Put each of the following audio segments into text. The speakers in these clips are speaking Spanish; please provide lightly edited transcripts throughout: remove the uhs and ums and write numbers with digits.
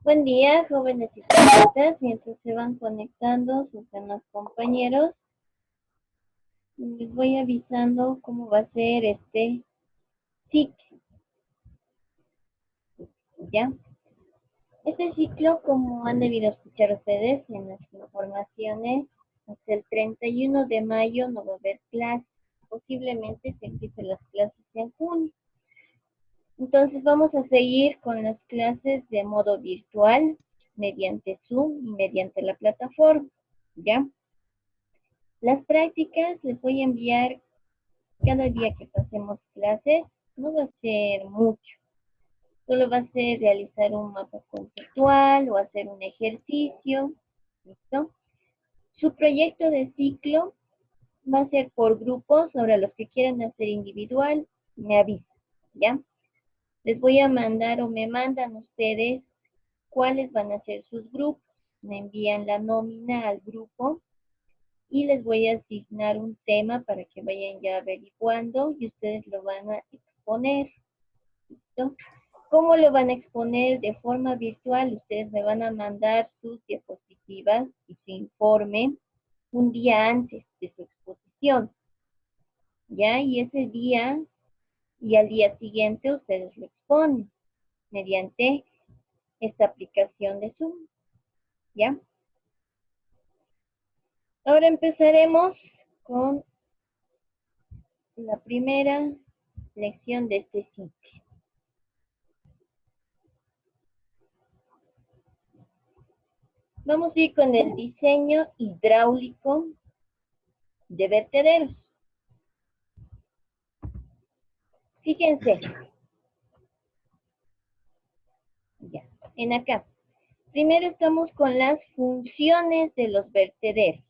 Buen día, jóvenes y jovencitas. Mientras se van conectando sus demás compañeros, les voy avisando cómo va a ser este ciclo. ¿Ya? Este ciclo, como han debido escuchar ustedes en las informaciones, hasta el 31 de mayo no va a haber clases. Posiblemente se empiecen las clases en junio. Entonces vamos a seguir con las clases de modo virtual, mediante Zoom y mediante la plataforma. ¿Ya? Las prácticas les voy a enviar cada día que pasemos clases. No va a ser mucho. Solo va a ser realizar un mapa conceptual o hacer un ejercicio. ¿Listo? Su proyecto de ciclo va a ser por grupos. Ahora los que quieran hacer individual, me avisan. ¿Ya? Les voy a mandar o me mandan ustedes cuáles van a ser sus grupos. Me envían la nómina al grupo y les voy a asignar un tema para que vayan ya averiguando y ustedes lo van a exponer. ¿Listo? ¿Cómo lo van a exponer? De forma virtual. Ustedes me van a mandar sus diapositivas y su informe un día antes de su exposición. ¿Ya? Y ese día y al día siguiente ustedes lo exponen mediante esta aplicación de Zoom. ¿Ya? Ahora empezaremos con la primera lección de este ciclo. Vamos a ir con el diseño hidráulico de vertederos. Fíjense. Ya, en acá. Primero estamos con las funciones de los vertederos.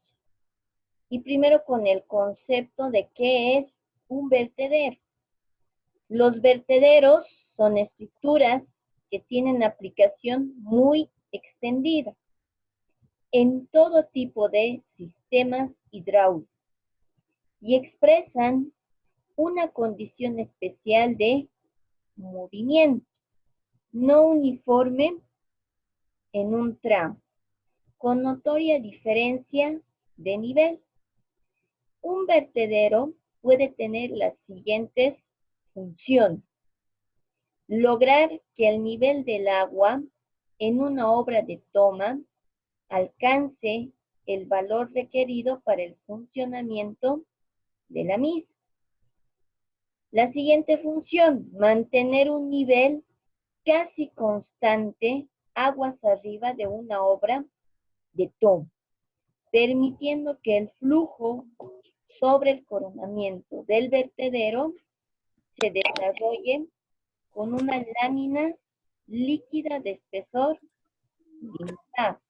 Y primero con el concepto de qué es un vertedero. Los vertederos son estructuras que tienen aplicación muy extendida en todo tipo de sistemas hidráulicos y expresan una condición especial de movimiento no uniforme en un tramo, con notoria diferencia de nivel. Un vertedero puede tener las siguientes funciones. Lograr que el nivel del agua en una obra de toma alcance el valor requerido para el funcionamiento de la misma. La siguiente función, mantener un nivel casi constante aguas arriba de una obra de toma, permitiendo que el flujo sobre el coronamiento del vertedero se desarrolle con una lámina líquida de espesor limitado.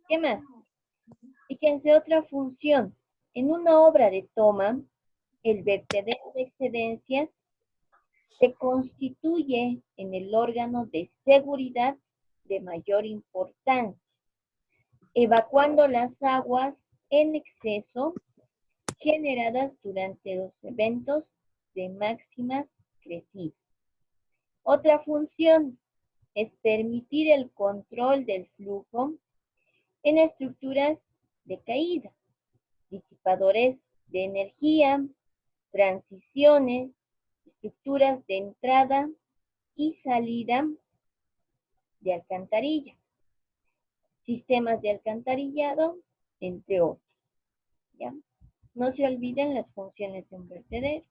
¿Qué más? Fíjense otra función. En una obra de toma, el vertedero de excedencias se constituye en el órgano de seguridad de mayor importancia, evacuando las aguas en exceso generadas durante los eventos de máximas crecidas. Otra función es permitir el control del flujo en estructuras de caída, disipadores de energía, transiciones, estructuras de entrada y salida de alcantarilla, sistemas de alcantarillado, entre otros. ¿Ya? No se olviden las funciones de un vertedero.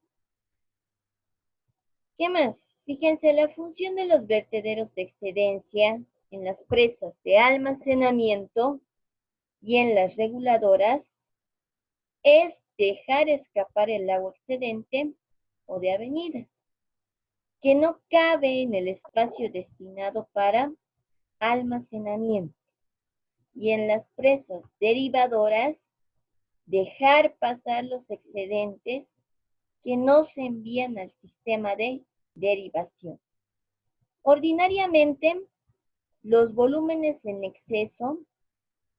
¿Qué más? Fíjense, la función de los vertederos de excedencia en las presas de almacenamiento y en las reguladoras es dejar escapar el agua excedente o de avenida, que no cabe en el espacio destinado para almacenamiento. Y en las presas derivadoras, dejar pasar los excedentes que no se envían al sistema de derivación. Ordinariamente, los volúmenes en exceso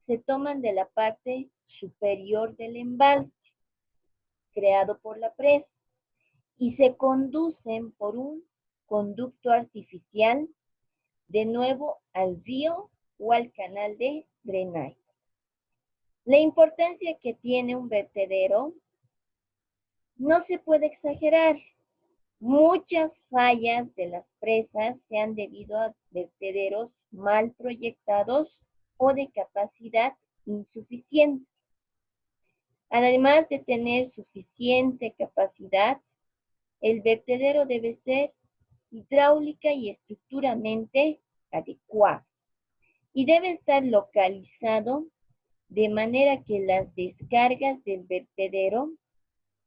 se toman de la parte superior del embalse creado por la presa y se conducen por un conducto artificial de nuevo al río o al canal de drenaje. La importancia que tiene un vertedero no se puede exagerar. Muchas fallas de las presas se han debido a vertederos mal proyectados o de capacidad insuficiente. Además de tener suficiente capacidad, el vertedero debe ser hidráulica y estructuralmente adecuado y debe estar localizado de manera que las descargas del vertedero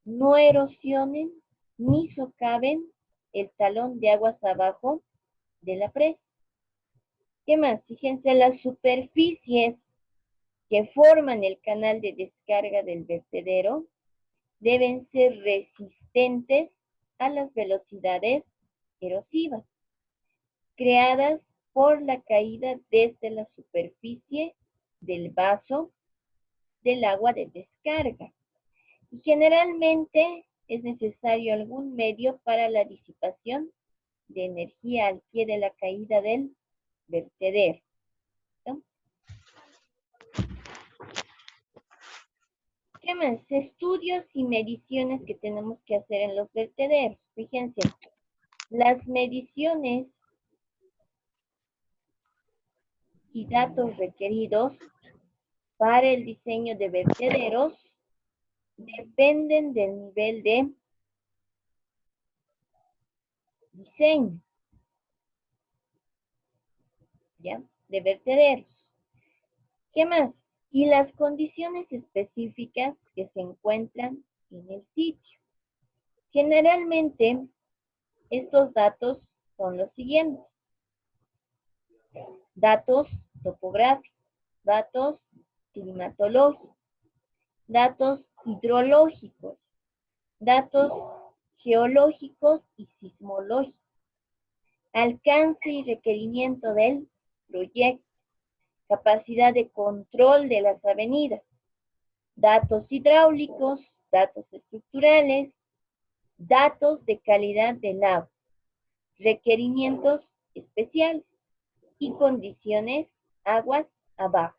no erosionen ni socaven el talón de aguas abajo de la presa. ¿Qué más? Fíjense, las superficies que forman el canal de descarga del vertedero deben ser resistentes a las velocidades erosivas creadas por la caída desde la superficie del vaso del agua de descarga. Y generalmente es necesario algún medio para la disipación de energía al pie de la caída del vertedero, ¿no? ¿Qué más? Estudios y mediciones que tenemos que hacer en los vertederos. Fíjense, las mediciones y datos requeridos para el diseño de vertederos dependen del nivel de diseño, ¿ya? De vertederos. ¿Qué más? Y las condiciones específicas que se encuentran en el sitio. Generalmente, estos datos son los siguientes. Datos topográficos, datos climatológicos, datos hidrológicos, datos geológicos y sismológicos, alcance y requerimiento del proyecto, capacidad de control de las avenidas, datos hidráulicos, datos estructurales, datos de calidad del agua, requerimientos especiales y condiciones aguas abajo.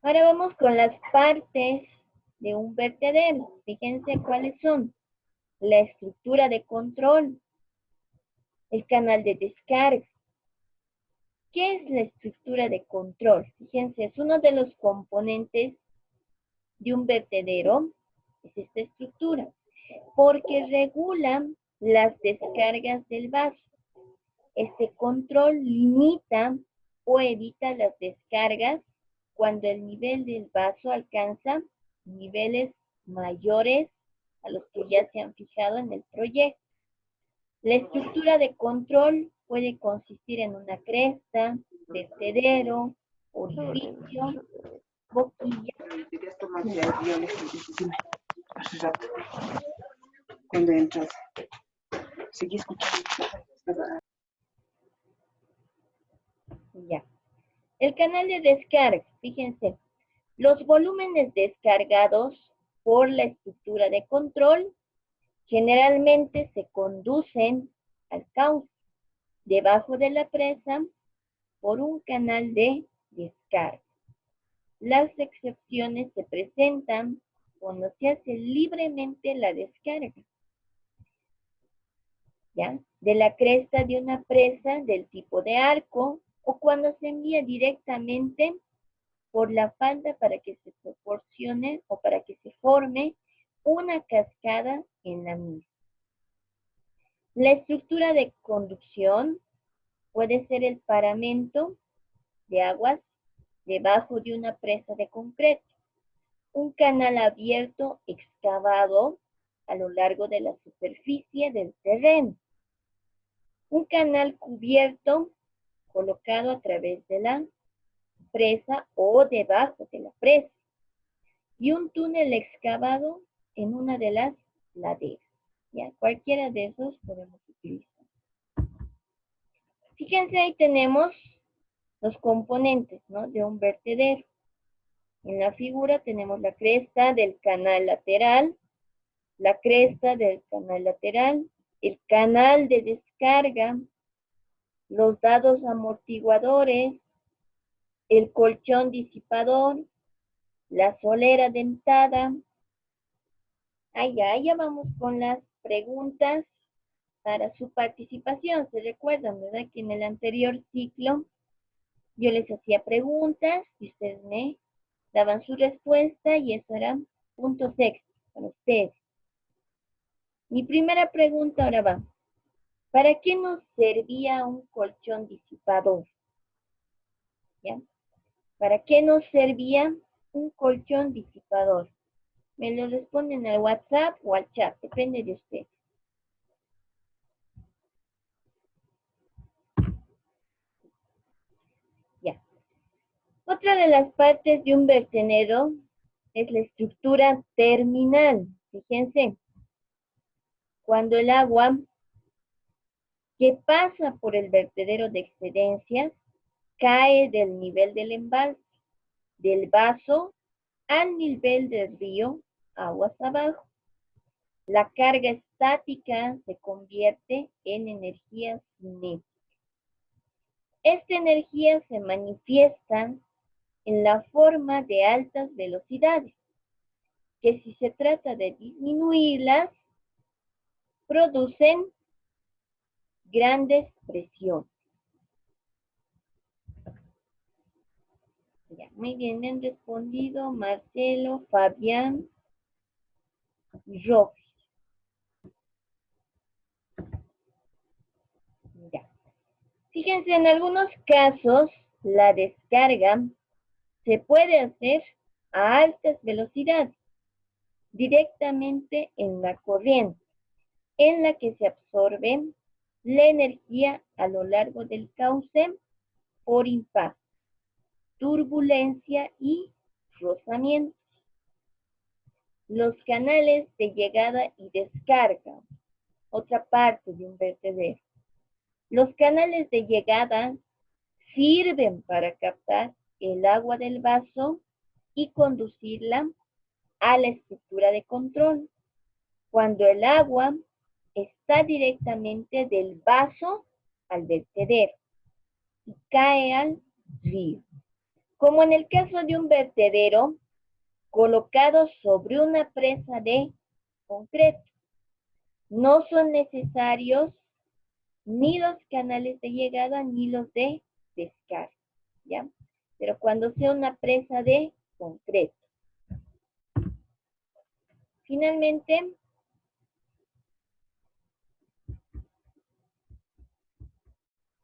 Ahora vamos con las partes de un vertedero. Fíjense cuáles son. La estructura de control, el canal de descarga. ¿Qué es la estructura de control? Fíjense, es uno de los componentes de un vertedero, es esta estructura, porque regula las descargas del vaso. Este control limita o evita las descargas cuando el nivel del vaso alcanza niveles mayores a los que ya se han fijado en el proyecto. La estructura de control puede consistir en una cresta, vertedero, orificio, boquilla. Cuando entras, seguí escuchando. Ya. El canal de descarga, fíjense, los volúmenes descargados por la estructura de control generalmente se conducen al cauce debajo de la presa por un canal de descarga. Las excepciones se presentan cuando se hace libremente la descarga, ¿ya? De la cresta de una presa del tipo de arco o cuando se envía directamente por la falda para que se proporcione o para que se forme una cascada en la misma. La estructura de conducción puede ser el paramento de aguas debajo de una presa de concreto, un canal abierto excavado a lo largo de la superficie del terreno, un canal cubierto colocado a través de la presa o debajo de la presa, y un túnel excavado en una de las laderas. ¿Ya? Cualquiera de esos podemos utilizar. Fíjense, ahí tenemos los componentes, ¿no?, de un vertedero. En la figura tenemos la cresta del canal lateral, la cresta del canal lateral, el canal de descarga, los dados amortiguadores, el colchón disipador, la solera dentada. Ya vamos con las preguntas para su participación. Se recuerdan, ¿verdad? Que en el anterior ciclo yo les hacía preguntas y ustedes me daban su respuesta y eso eran puntos extras para ustedes. Mi primera pregunta ahora va. ¿Para qué nos servía un colchón disipador? ¿Ya? ¿Para qué nos servía un colchón disipador? Me lo responden al WhatsApp o al chat, depende de usted. Ya. Otra de las partes de un vertedero es la estructura terminal. Fíjense, cuando el agua que pasa por el vertedero de excedencias cae del nivel del embalse, del vaso al nivel del río, aguas abajo. La carga estática se convierte en energía cinética. Esta energía se manifiesta en la forma de altas velocidades, que si se trata de disminuirlas, producen grandes presiones. Ya, muy bien, me han respondido Marcelo, Fabián, Rox. Ya. Fíjense, en algunos casos la descarga se puede hacer a altas velocidades, directamente en la corriente, en la que se absorbe la energía a lo largo del cauce por impacto, turbulencia y rozamiento. Los canales de llegada y descarga, otra parte de un vertedero. Los canales de llegada sirven para captar el agua del vaso y conducirla a la estructura de control. Cuando el agua está directamente del vaso al vertedero y cae al río. Como en el caso de un vertedero colocado sobre una presa de concreto. No son necesarios ni los canales de llegada ni los de descarga, ¿ya? Pero cuando sea una presa de concreto. Finalmente,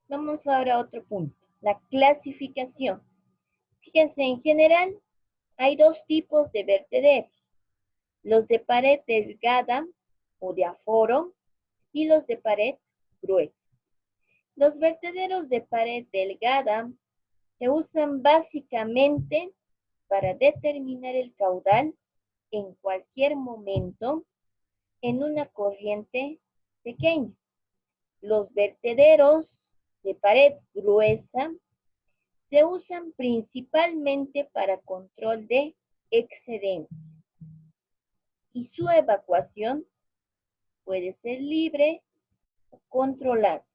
vamos ahora a otro punto, la clasificación. Fíjense, en general hay dos tipos de vertederos, los de pared delgada o de aforo y los de pared gruesa. Los vertederos de pared delgada se usan básicamente para determinar el caudal en cualquier momento en una corriente pequeña. Los vertederos de pared gruesa se usan principalmente para control de excedencia y su evacuación puede ser libre o controlada.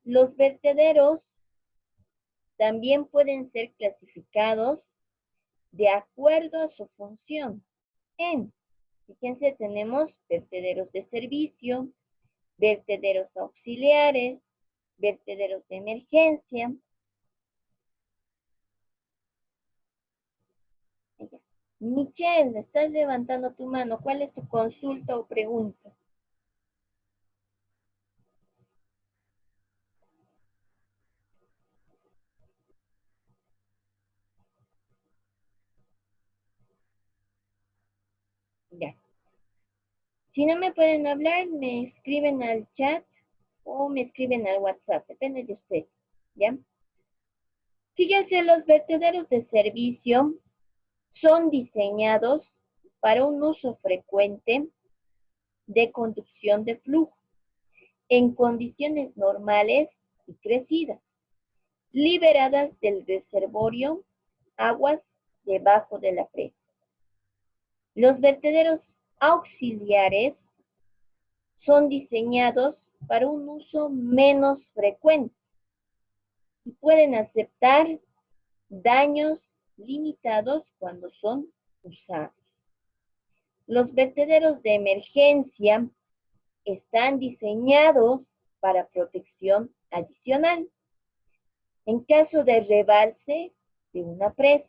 Los vertederos también pueden ser clasificados de acuerdo a su función. Fíjense, tenemos vertederos de servicio, vertederos auxiliares, vertederos de emergencia. Michelle, estás levantando tu mano. ¿Cuál es tu consulta o pregunta? Ya. Si no me pueden hablar, me escriben al chat o me escriben al WhatsApp. Depende de usted. ¿Ya? Fíjense, los vertederos de servicio son diseñados para un uso frecuente de conducción de flujo en condiciones normales y crecidas, liberadas del reservorio, aguas debajo de la presa. Los vertederos auxiliares son diseñados para un uso menos frecuente y pueden aceptar daños limitados cuando son usados. Los vertederos de emergencia están diseñados para protección adicional en caso de rebalse de una presa.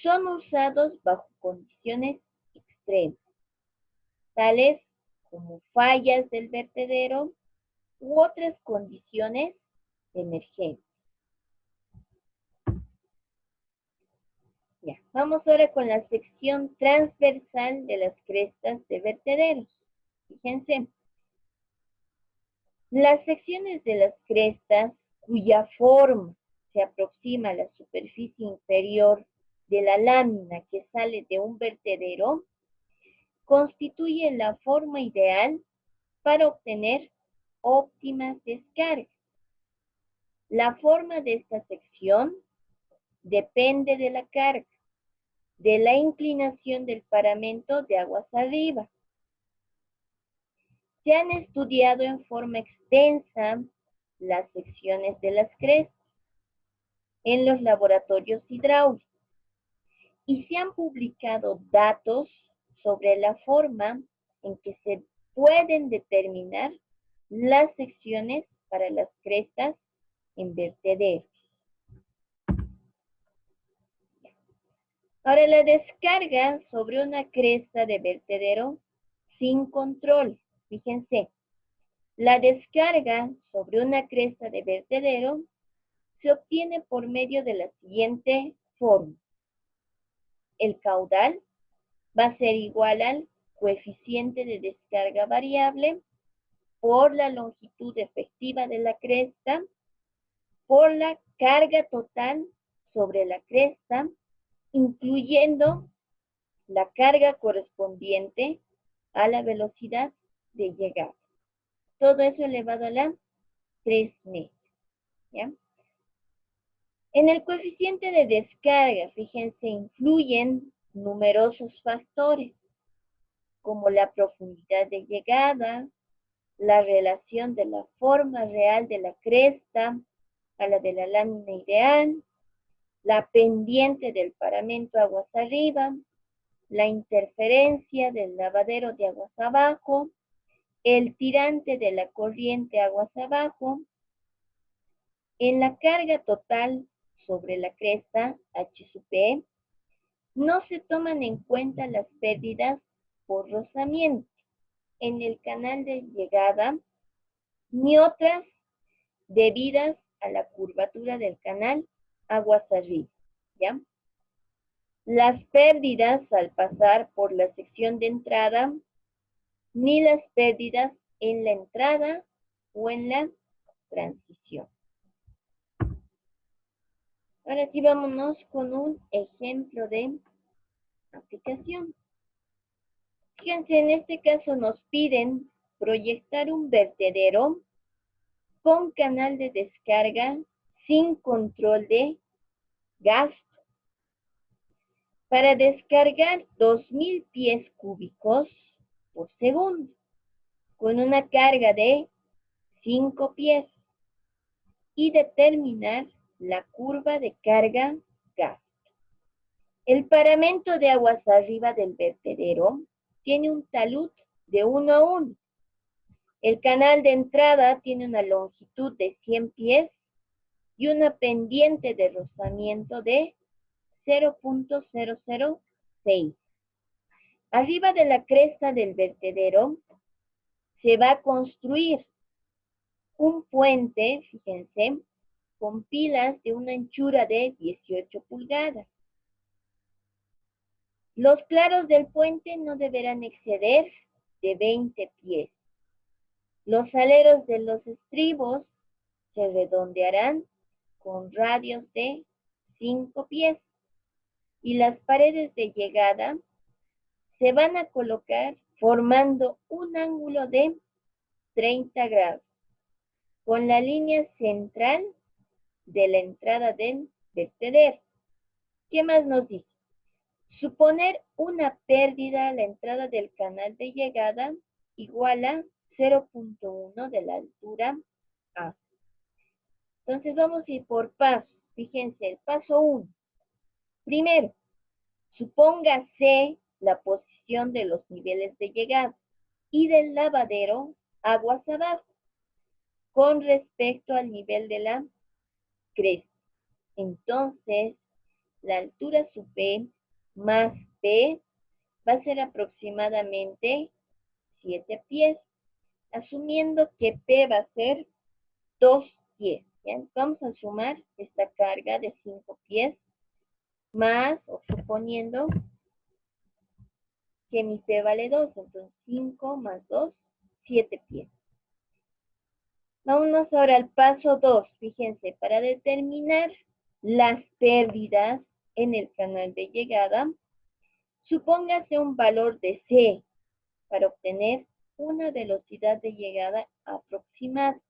Son usados bajo condiciones extremas, tales como fallas del vertedero u otras condiciones de emergencia. Ya, vamos ahora con la sección transversal de las crestas de vertederos. Fíjense, las secciones de las crestas cuya forma se aproxima a la superficie inferior de la lámina que sale de un vertedero constituyen la forma ideal para obtener óptimas descargas. La forma de esta sección depende de la carga, de la inclinación del paramento de aguas arriba. Se han estudiado en forma extensa las secciones de las crestas en los laboratorios hidráulicos y se han publicado datos sobre la forma en que se pueden determinar las secciones para las crestas en vertederos. Ahora, la descarga sobre una cresta de vertedero sin control. Fíjense, la descarga sobre una cresta de vertedero se obtiene por medio de la siguiente forma. El caudal va a ser igual al coeficiente de descarga variable por la longitud efectiva de la cresta por la carga total sobre la cresta, incluyendo la carga correspondiente a la velocidad de llegada. Todo eso elevado a la 3 metros. ¿Ya? En el coeficiente de descarga, fíjense, influyen numerosos factores, como la profundidad de llegada, la relación de la forma real de la cresta a la de la lámina ideal, la pendiente del paramento aguas arriba, la interferencia del lavadero de aguas abajo, el tirante de la corriente aguas abajo. En la carga total sobre la cresta H sub P, no se toman en cuenta las pérdidas por rozamiento en el canal de llegada, ni otras debidas a la curvatura del canal aguas arriba, ¿ya? Las pérdidas al pasar por la sección de entrada, ni las pérdidas en la entrada o en la transición. Ahora sí, vámonos con un ejemplo de aplicación. Fíjense, en este caso nos piden proyectar un vertedero con canal de descarga sin control de gasto para descargar 2000 pies cúbicos por segundo con una carga de 5 pies y determinar la curva de carga gasto. El paramento de aguas arriba del vertedero tiene un talud de 1 a 1. El canal de entrada tiene una longitud de 100 pies y una pendiente de rozamiento de 0.006. Arriba de la cresta del vertedero se va a construir un puente, fíjense, con pilas de una anchura de 18 pulgadas. Los claros del puente no deberán exceder de 20 pies. Los aleros de los estribos se redondearán con radios de 5 pies y las paredes de llegada se van a colocar formando un ángulo de 30 grados con la línea central de la entrada del vertedero. ¿Qué más nos dice? Suponer una pérdida a la entrada del canal de llegada igual a 0.1 de la altura A. Entonces vamos a ir por pasos. Fíjense, el paso 1. Primero, supóngase la posición de los niveles de llegada y del lavadero aguas abajo con respecto al nivel de la cresta. Entonces, la altura sub P más P va a ser aproximadamente 7 pies, asumiendo que P va a ser 2 pies. ¿Bien? Vamos a sumar esta carga de 5 pies más, o suponiendo que mi P vale 2, entonces 5 más 2, 7 pies. Vámonos ahora al paso 2. Fíjense, para determinar las pérdidas en el canal de llegada, supóngase un valor de C para obtener una velocidad de llegada aproximada.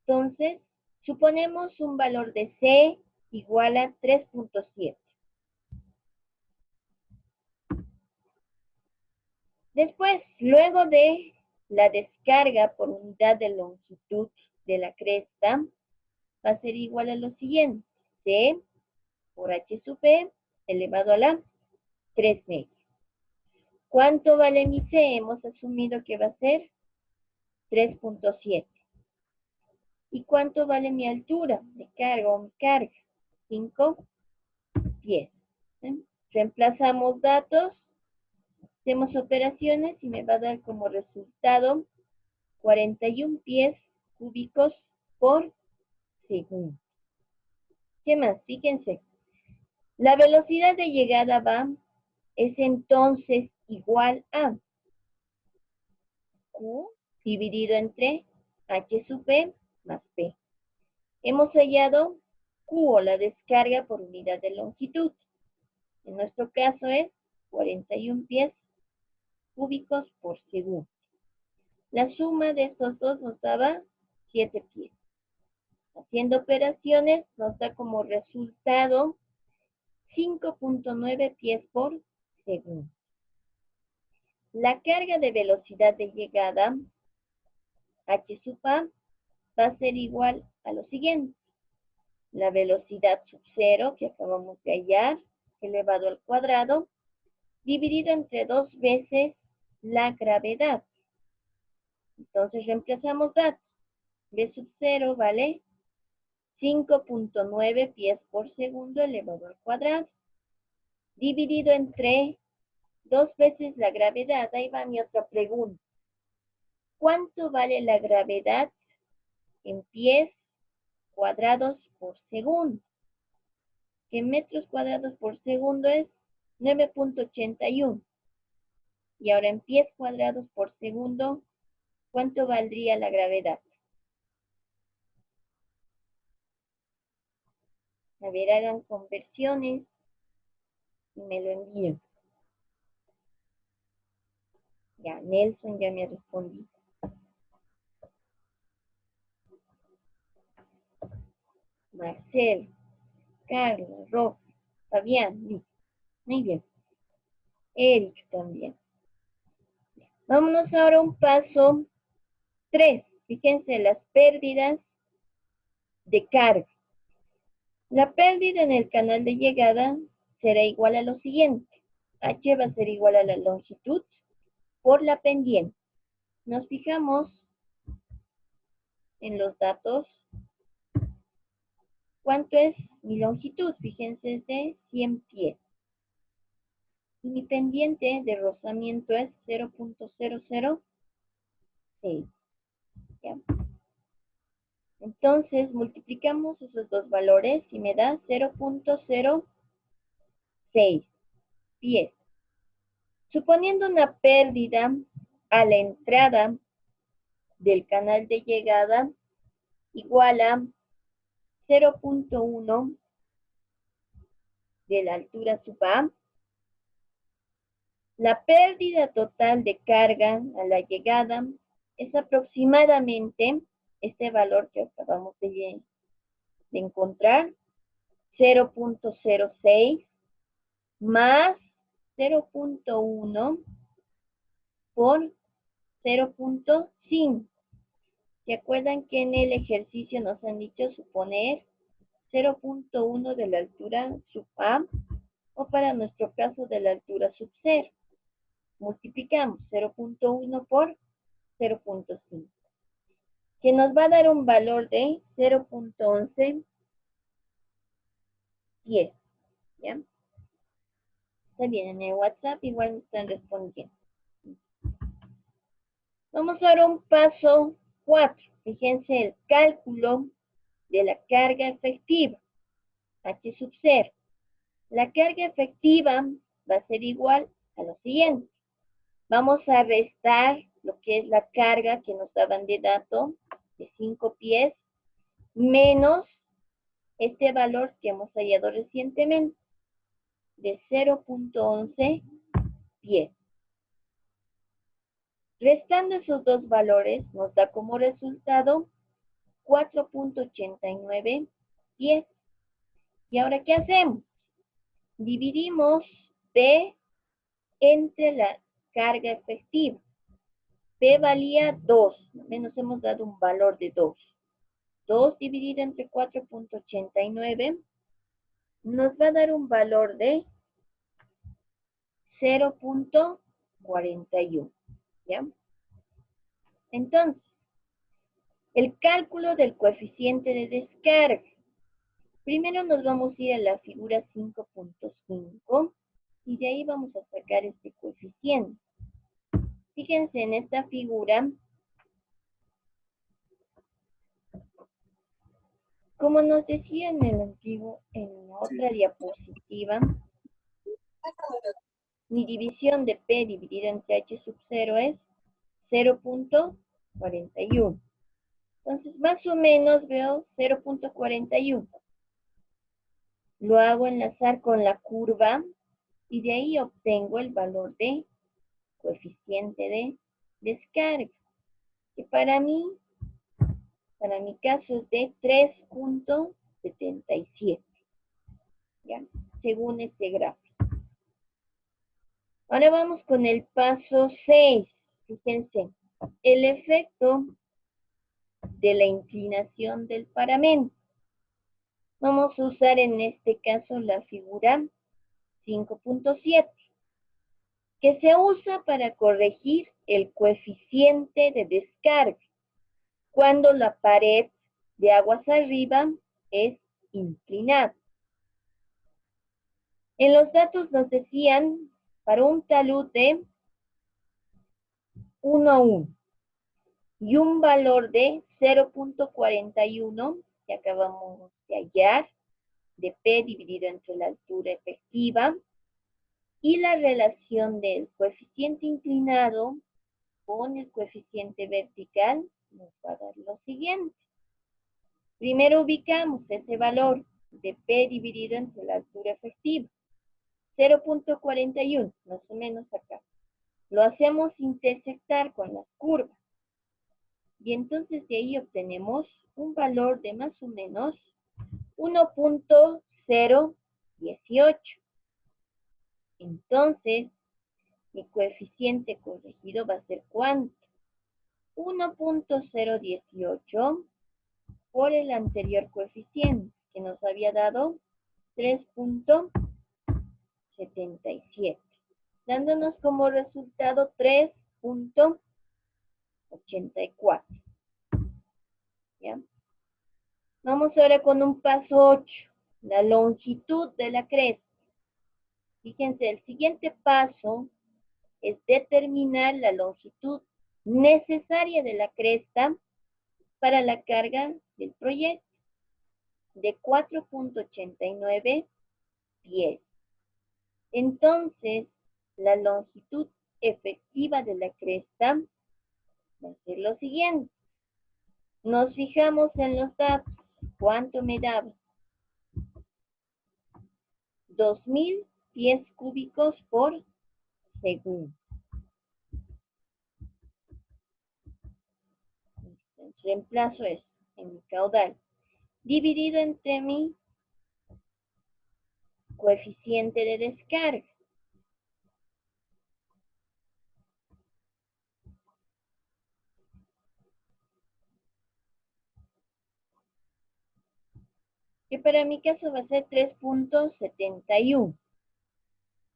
Entonces, suponemos un valor de C igual a 3.7. Después, luego de la descarga por unidad de longitud de la cresta, va a ser igual a lo siguiente. C por H sub P elevado a la 3 medios. ¿Cuánto vale mi C? Hemos asumido que va a ser 3.7. ¿Y cuánto vale mi altura de carga o mi carga? 5 pies. Reemplazamos datos, hacemos operaciones y me va a dar como resultado 41 pies cúbicos por segundo. ¿Qué más? Fíjense. La velocidad de llegada es entonces igual a Q dividido entre H sub P más P. Hemos hallado Q o la descarga por unidad de longitud. En nuestro caso es 41 pies cúbicos por segundo. La suma de estos dos nos daba 7 pies. Haciendo operaciones nos da como resultado 5.9 pies por segundo. La carga de velocidad de llegada, H sub A, va a ser igual a lo siguiente. La velocidad sub 0, que acabamos de hallar, elevado al cuadrado, dividido entre 2 veces la gravedad. Entonces reemplazamos datos. V sub 0 vale 5.9 pies por segundo elevado al cuadrado, dividido entre 2 veces la gravedad. Ahí va mi otra pregunta. ¿Cuánto vale la gravedad en pies cuadrados por segundo? Que en metros cuadrados por segundo es 9.81. Y ahora en pies cuadrados por segundo, ¿cuánto valdría la gravedad? A ver, hagan conversiones y me lo envíen. Ya, Nelson ya me ha respondido. Marcel, Carlos, Rob, Fabián, muy bien. Eric también. Vámonos ahora a un paso 3. Fíjense las pérdidas de carga. La pérdida en el canal de llegada será igual a lo siguiente. H va a ser igual a la longitud por la pendiente. Nos fijamos en los datos. ¿Cuánto es mi longitud? Fíjense, es de 100 pies. Y mi pendiente de rozamiento es 0.006. ¿Ya? Entonces, multiplicamos esos dos valores y me da 0.06 pies. Suponiendo una pérdida a la entrada del canal de llegada igual a 0.1 de la altura sub A, la pérdida total de carga a la llegada es aproximadamente este valor que acabamos de encontrar, 0.06 más 0.1 por 0.5. ¿Se acuerdan que en el ejercicio nos han dicho suponer 0.1 de la altura sub A o para nuestro caso de la altura sub 0? Multiplicamos 0.1 por 0.5, que nos va a dar un valor de 0.11 10. ¿Ya? Está bien, en el WhatsApp igual me están respondiendo. Vamos a ver un paso 4. Fíjense el cálculo de la carga efectiva, H sub 0. La carga efectiva va a ser igual a lo siguiente. Vamos a restar lo que es la carga que nos daban de dato de 5 pies menos este valor que hemos hallado recientemente de 0.11 pies. Restando esos dos valores nos da como resultado 4.89 pies. ¿Y ahora qué hacemos? Dividimos P entre la carga efectiva. P valía 2, nos hemos dado un valor de 2. 2 dividido entre 4.89 nos va a dar un valor de 0.41. ¿Ya? Entonces, el cálculo del coeficiente de descarga. Primero nos vamos a ir a la figura 5.5 y de ahí vamos a sacar este coeficiente. Fíjense en esta figura, como nos decía en el antiguo, en la otra diapositiva, mi división de P dividida entre H sub 0 es 0.41. Entonces, más o menos veo 0.41. Lo hago enlazar con la curva y de ahí obtengo el valor de coeficiente de descarga, que para mi caso es de 3.77, ¿ya? Según este gráfico. Ahora vamos con el paso 6. Fíjense, el efecto de la inclinación del paramento. Vamos a usar en este caso la figura 5.7, que se usa para corregir el coeficiente de descarga cuando la pared de aguas arriba es inclinada. En los datos nos decían para un talud de 1 a 1 y un valor de 0.41 que acabamos de hallar, de P dividido entre la altura efectiva, y la relación del coeficiente inclinado con el coeficiente vertical nos va a dar lo siguiente. Primero ubicamos ese valor de P dividido entre la altura efectiva, 0.41, más o menos acá. Lo hacemos intersectar con las curvas. Y entonces de ahí obtenemos un valor de más o menos 1.018. Entonces, mi coeficiente corregido va a ser ¿cuánto? 1.018 por el anterior coeficiente, que nos había dado 3.77, dándonos como resultado 3.84. ¿Ya? Vamos ahora con un paso 8, la longitud de la cresta. Fíjense, el siguiente paso es determinar la longitud necesaria de la cresta para la carga del proyecto de 4.89 pies. Entonces, la longitud efectiva de la cresta va a ser lo siguiente. Nos fijamos en los datos. ¿Cuánto me daba? 2.000 pies cúbicos por segundo. Reemplazo esto en mi caudal, dividido entre mi coeficiente de descarga. que para mi caso va a ser 3.71.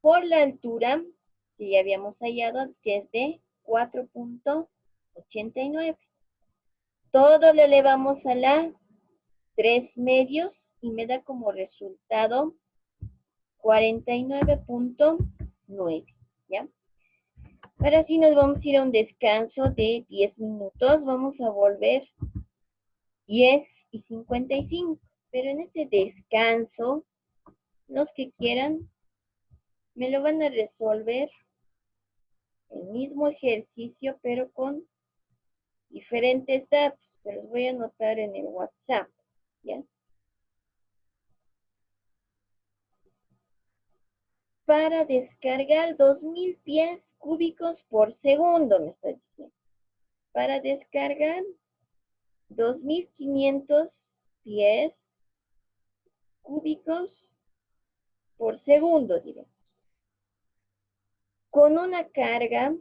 Por la altura, que ya habíamos hallado, que es de 4.89. Todo lo elevamos a la 3 medios y me da como resultado 49.9, ¿ya? Ahora sí nos vamos a ir a un descanso de 10 minutos. Vamos a volver 10:55. Pero en este descanso, los que quieran, me lo van a resolver el mismo ejercicio, pero con diferentes datos. Se los voy a anotar en el WhatsApp, ¿ya? Para descargar 2000 pies cúbicos por segundo, me está diciendo. Para descargar 2500 pies cúbicos por segundo, diré. Con una carga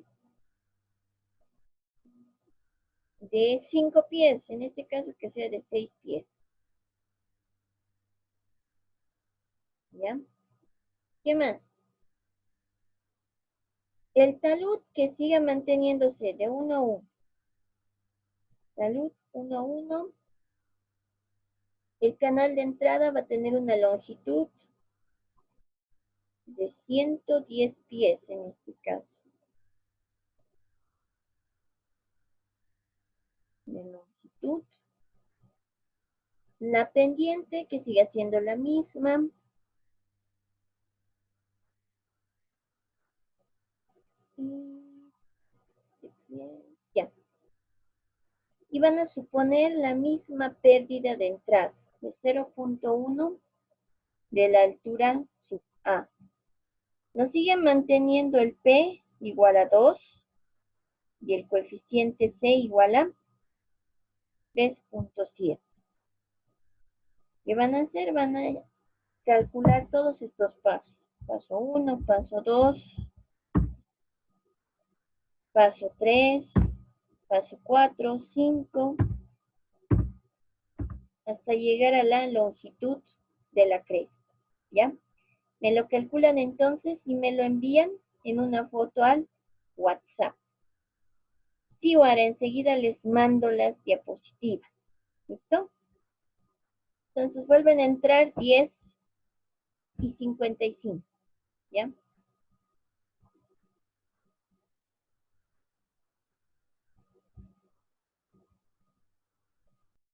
de 5 pies, en este caso que sea de 6 pies. ¿Ya? ¿Qué más? El talud que siga manteniéndose de 1 a 1. Talud 1 a 1. El canal de entrada va a tener una longitud de 110 pies en este caso. De longitud. La pendiente que sigue siendo la misma. Ya. Y van a suponer la misma pérdida de entrada de 0.1 de la altura sub A. Nos siguen manteniendo el P igual a 2 y el coeficiente C igual a 3.7. ¿Qué van a hacer? Van a calcular todos estos pasos. Paso 1, paso 2, paso 3, paso 4, 5, hasta llegar a la longitud de la cresta. ¿Ya? Me lo calculan entonces y me lo envían en una foto al WhatsApp. Sí, ahora enseguida les mando las diapositivas. ¿Listo? Entonces vuelven a entrar 10:55. ¿Ya?